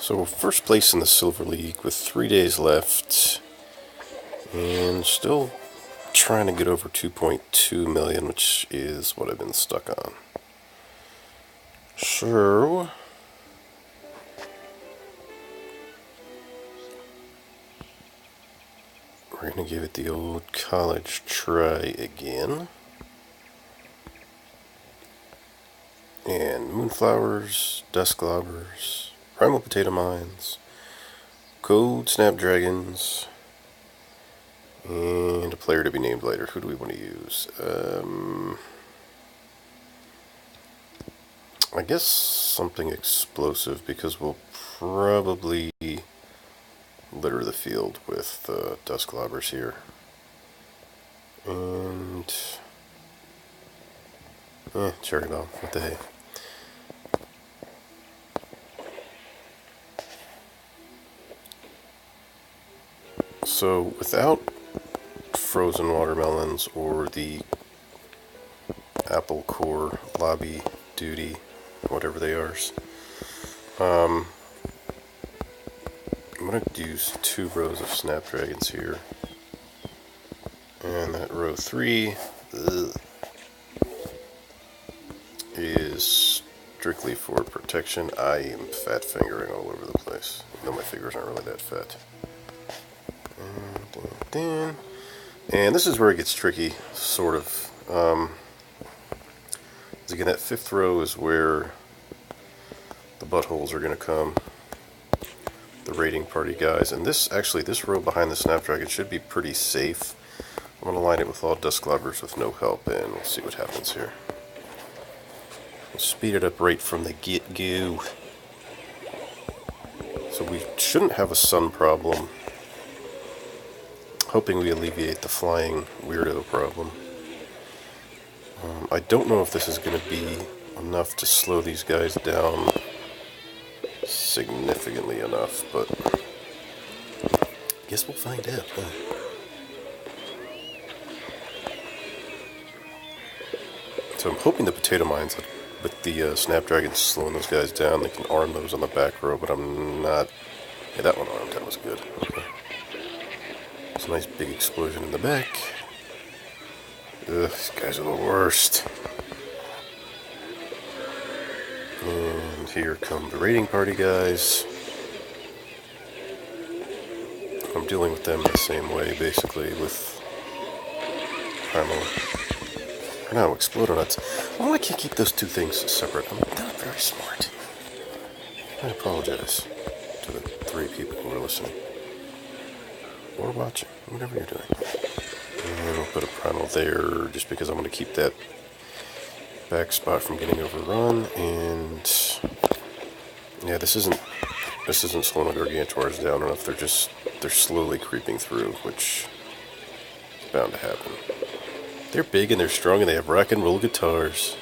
So first place in the Silver League with 3 days left, and still trying to get over 2.2 million, which is what I've been stuck on. So we're going to give it the old college try again. And Moonflowers, Dusklobbers, Primal Potato Mines, Code Snapdragons, and a player to be named later. Who do we want to use? I guess something explosive, because we'll probably litter the field with Dusklobbers here. And Cherry Bomb, what the hey. So without frozen watermelons or the apple core lobby duty, whatever they are, I'm going to use 2 rows of snapdragons here. And that row 3 is strictly for protection. I am fat fingering all over the place, even though my fingers aren't really that fat. And this is where it gets tricky, sort of. Again, that 5th row is where the buttholes are going to come, the raiding party guys. And this row behind the Snapdragon should be pretty safe. I'm going to line it with all Dusklobbers with no help, and we'll see what happens here. We'll speed it up right from the get-go. So we shouldn't have a sun problem. Hoping we alleviate the flying weirdo problem. I don't know if this is going to be enough to slow these guys down significantly enough, but I guess we'll find out. So I'm hoping the potato mines, with the Snapdragons slowing those guys down, they can arm those on the back row, but I'm not... Yeah, that one armed, that was good. Okay. It's a nice big explosion in the back. Ugh, these guys are the worst. And here come the raiding party guys. I'm dealing with them the same way, basically, with Primal. Or no, Explodonuts. Well, I can't keep those 2 things separate. I'm not very smart. I apologize to the 3 people who are listening. Or watching, whatever you're doing. And we'll put a Primal there, just because I'm going to keep that back spot from getting overrun. And yeah, this isn't slowing the Gargantuars down enough. They're slowly creeping through, which is bound to happen. They're big and they're strong and they have rock and roll guitars.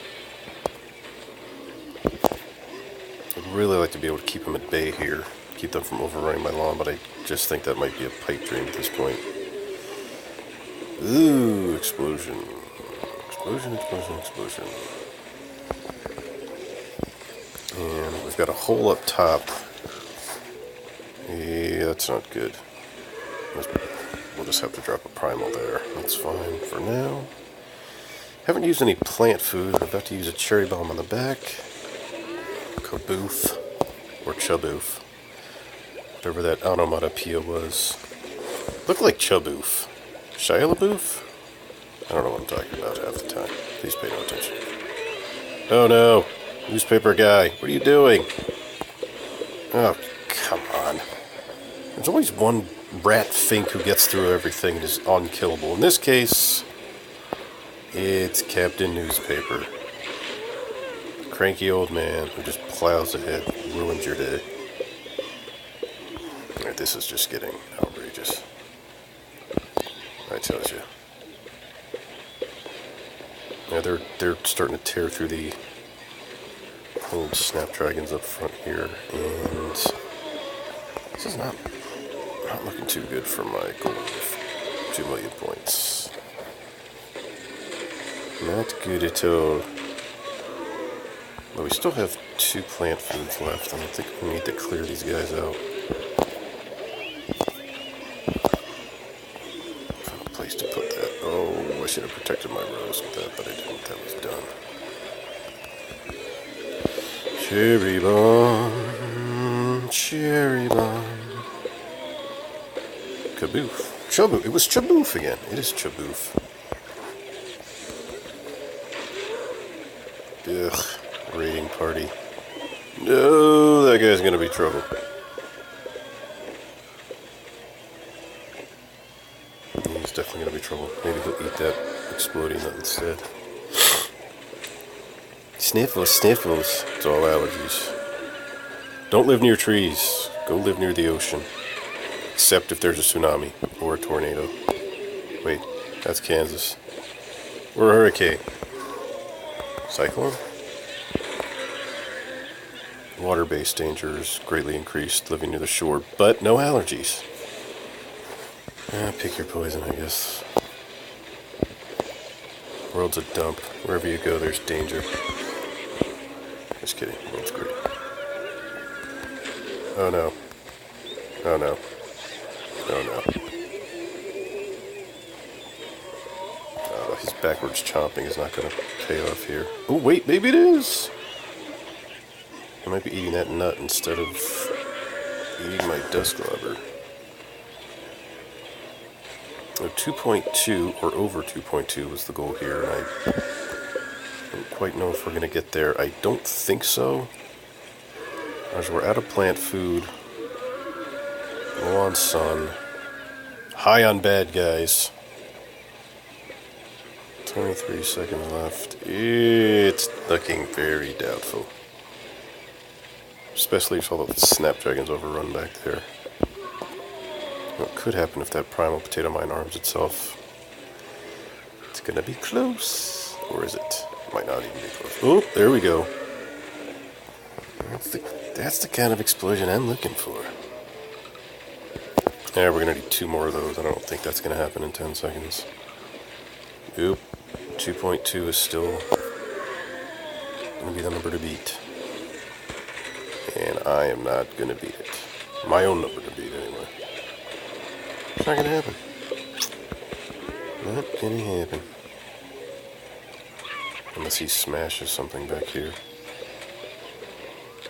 I'd really like to be able to keep them at bay here, keep them from overrunning my lawn, but I just think that might be a pipe dream at this point. Ooh, explosion. Explosion, explosion, explosion. And we've got a hole up top. Yeah, that's not good. We'll just have to drop a Primal there. That's fine for now. Haven't used any plant food. I'm about to use a Cherry Bomb on the back. Kaboof. Or Chaboof. Whatever that onomatopoeia was. Looked like Chaboof. Shia LaBeouf? I don't know what I'm talking about half the time. Please pay no attention. Oh no! Newspaper guy, what are you doing? Oh, come on. There's always one rat fink who gets through everything and is unkillable. In this case, it's Captain Newspaper. Cranky old man who just plows ahead, ruins your day. Alright, this is just getting outrageous. I tells you. Yeah, they're starting to tear through the old Snapdragons up front here, and this is not looking too good for my goal of 2 million points. Not good at all. But we still have 2 plant foods left. I don't think we need to clear these guys out. Found a place to put that. Oh, I should have protected my rows with that, but I didn't. That was done. Cherry bomb, cherry bomb. Kaboof. Chaboof. It was Chaboof again. It is Chaboof. Ugh. Raiding party. No, that guy's gonna be trouble. He's definitely gonna be trouble. Maybe he'll eat that exploding nut instead. Sniffles, sniffles. It's all allergies. Don't live near trees. Go live near the ocean. Except if there's a tsunami or a tornado. Wait, that's Kansas. Or a hurricane. Cyclone? Water-based dangers greatly increased living near the shore, but no allergies. Pick your poison, I guess. World's a dump. Wherever you go, there's danger. Just kidding. That's great. Oh no. Oh no. Oh no. His backwards chomping is not going to pay off here. Oh wait, maybe it is! I might be eating that nut instead of eating my dust robber. 2.2 or over 2.2 was the goal here, and I don't quite know if we're going to get there. I don't think so. As we're out of plant food, low on sun, high on bad guys. 23 seconds left. It's looking very doubtful. Especially if all the snapdragons overrun back there. What could happen if that primal potato mine arms itself? It's gonna be close. Or is it? Might not even be close. Oh, there we go. That's the kind of explosion I'm looking for. Yeah, we're gonna need 2 more of those. I don't think that's gonna happen in 10 seconds. Oop. 2.2 is still gonna be the number to beat. And I am not gonna beat it. My own number to beat, anyway. It's not gonna happen. Not gonna happen. Unless he smashes something back here.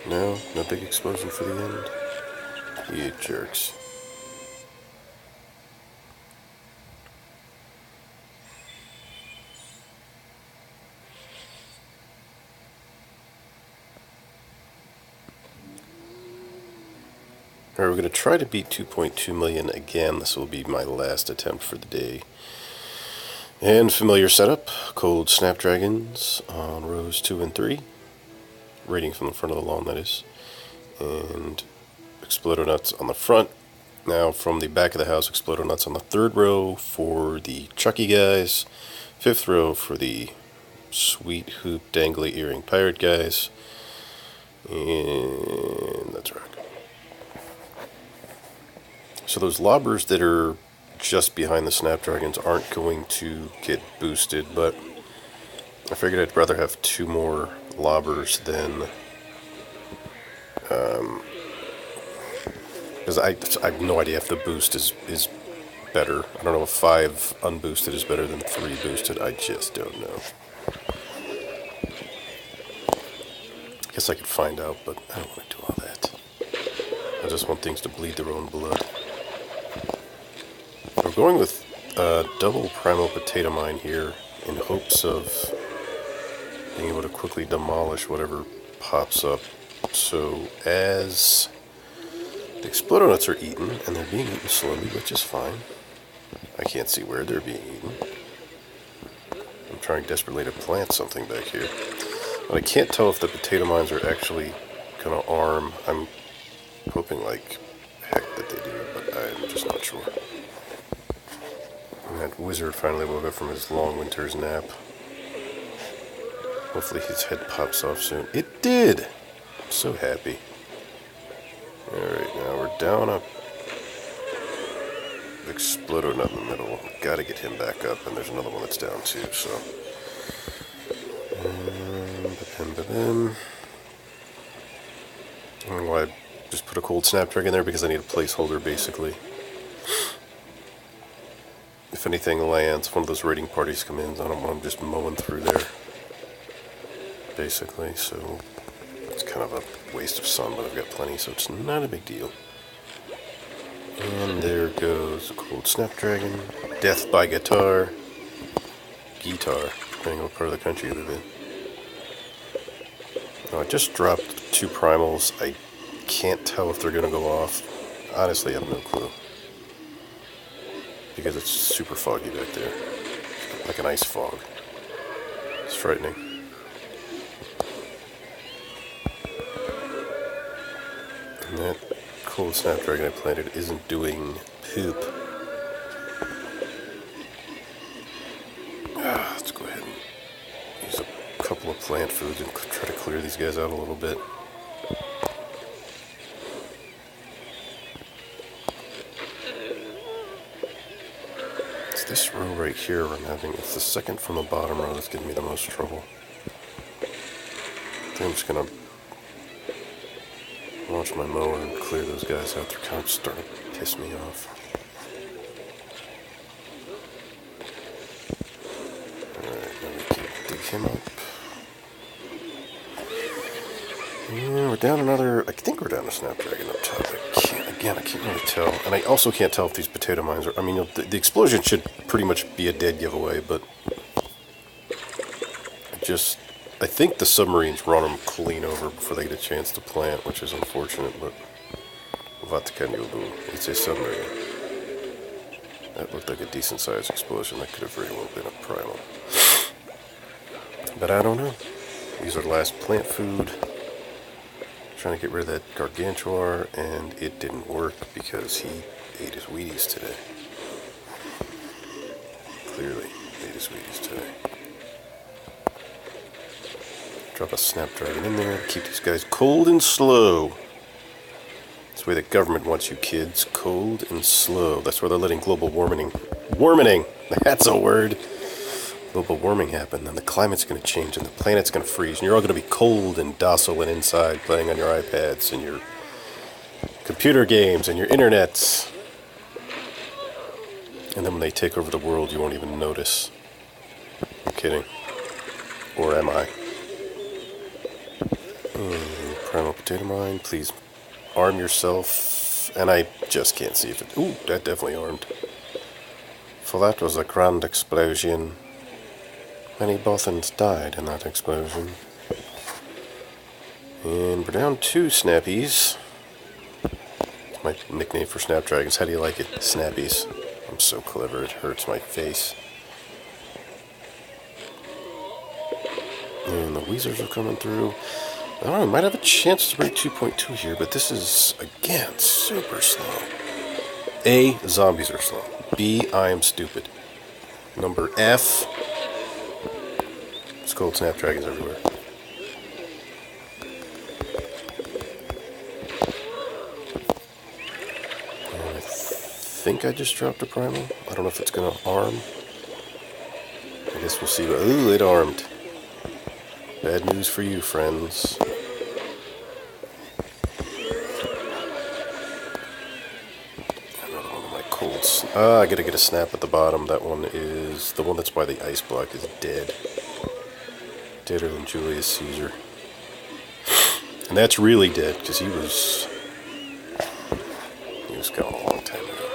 No? No big explosion for the end? You jerks. Alright, we're going to try to beat 2.2 million again. This will be my last attempt for the day. And familiar setup, cold snapdragons on rows 2 and 3. Rating from the front of the lawn, that is. And explodo nuts on the front. Now from the back of the house, explodo nuts on the 3rd row for the Chucky guys. 5th row for the sweet hoop dangly earring pirate guys. And that's right. So those lobbers that are just behind the snapdragons aren't going to get boosted, but I figured I'd rather have 2 more lobbers than because I have no idea if the boost is better. I don't know if 5 unboosted is better than 3 boosted. I just don't know. I guess I could find out, but I don't want to do all that. I just want things to bleed their own blood. I'm going with double primal potato mine here in hopes of being able to quickly demolish whatever pops up. So as the explodo nuts are eaten, and they're being eaten slowly, which is fine. I can't see where they're being eaten. I'm trying desperately to plant something back here. But I can't tell if the potato mines are actually going to arm. I'm hoping like heck that they do, but I'm just not sure. And that wizard finally woke up from his long winter's nap. Hopefully his head pops off soon. It did! I'm so happy. Alright, now we're down a explodo nut in the middle. Gotta get him back up, and there's another one that's down too, so. put a cold snapdragon there because I need a placeholder, basically. If anything lands, if one of those raiding parties come in, I don't want them just mowing through there, basically. So it's kind of a waste of sun, but I've got plenty, so it's not a big deal. And there goes a cold snapdragon. Death by guitar. Depending on what part of the country you live in. Now, I just dropped 2 primals. I can't tell if they're going to go off. Honestly, I have no clue. Because it's super foggy back there. Like an ice fog. It's frightening. And that cold snapdragon I planted isn't doing poop. Let's go ahead and use a couple of plant foods and try to clear these guys out a little bit. It's this row right here where I'm having, it's the second from the bottom row that's giving me the most trouble. I think I'm just going to launch my mower and clear those guys out. They're kind of starting to piss me off. Alright, now we can dig him up. And we're down another, I think we're down a snapdragon up top. I can't really tell. And I also can't tell if these potato mines are, I mean, the explosion should pretty much be a dead giveaway, but I think the submarines run them clean over before they get a chance to plant, which is unfortunate, but what can you do? It's a submarine. That looked like a decent sized explosion. That could have very well been a primal. But I don't know. These are the last plant food. Trying to get rid of that gargantuar, and it didn't work because he ate his Wheaties today. Clearly ate his Wheaties today. Drop a snapdragon in there, keep these guys cold and slow. That's the way the government wants you kids, cold and slow. That's where they're letting global warming, that's a word. Global warming happen, then the climate's going to change and the planet's going to freeze, and you're all going to be cold and docile and inside playing on your iPads and your computer games and your internets. And then when they take over the world, you won't even notice. I'm kidding. Or am I? Primal potato mine, please arm yourself. And I just can't see if it... Ooh, that definitely armed. For that was a grand explosion. Many Bothans died in that explosion. And we're down 2 snappies. It's my nickname for snapdragons. How do you like it? Snappies. I'm so clever, it hurts my face. And the Weezers are coming through. I don't know, I might have a chance to break 2.2 here, but this is, again, super slow. A, zombies are slow. B, I am stupid. Number F, it's cold snapdragons everywhere. And I think I just dropped a primal. I don't know if it's going to arm. I guess we'll see. Ooh, it armed. Bad news for you, friends. Another one of my colds. I gotta get a snap at the bottom. That one is... the one that's by the ice block is dead. Deader than Julius Caesar. And that's really dead, because he was gone a long time ago.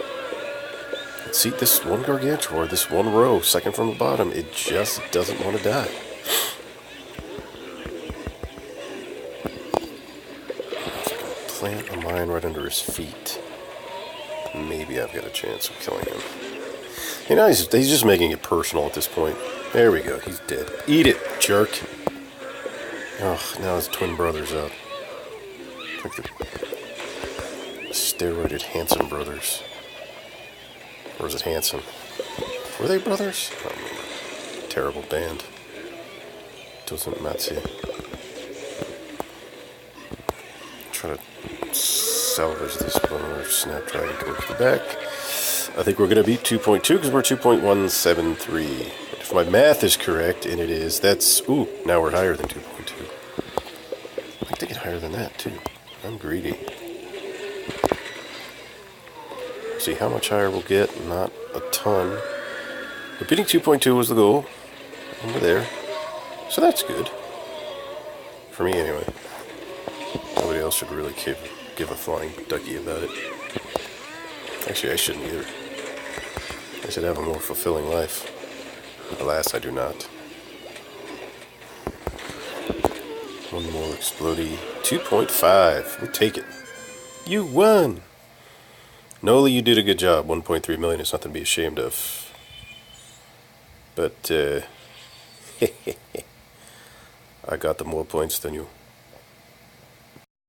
Let's see, this one gargantuar, this one row, second from the bottom, it just doesn't want to die. Plant a mine right under his feet. Maybe I've got a chance of killing him. You know, he's just making it personal at this point. There we go, he's dead. Eat it, jerk. Oh, now his twin brother's out. Like the steroided Hanson brothers. Or is it Hanson? Were they brothers? I don't remember. Terrible band. Doesn't matter. Try to salvage this one or snapdragon towards the back. I think we're going to beat 2.2 because we're 2.173. If my math is correct, and it is, that's... Ooh, now we're higher than 2.2. I'd like to get higher than that, too. I'm greedy. See how much higher we'll get, not a ton. But beating 2.2 was the goal, and we're there. So that's good. For me, anyway. Nobody else should really give a flying ducky about it. Actually, I shouldn't either. I should have a more fulfilling life. Alas, I do not. One more explodey. 2.5. We'll take it. You won! Nola, you did a good job. 1.3 million is nothing to be ashamed of. But, I got the more points than you.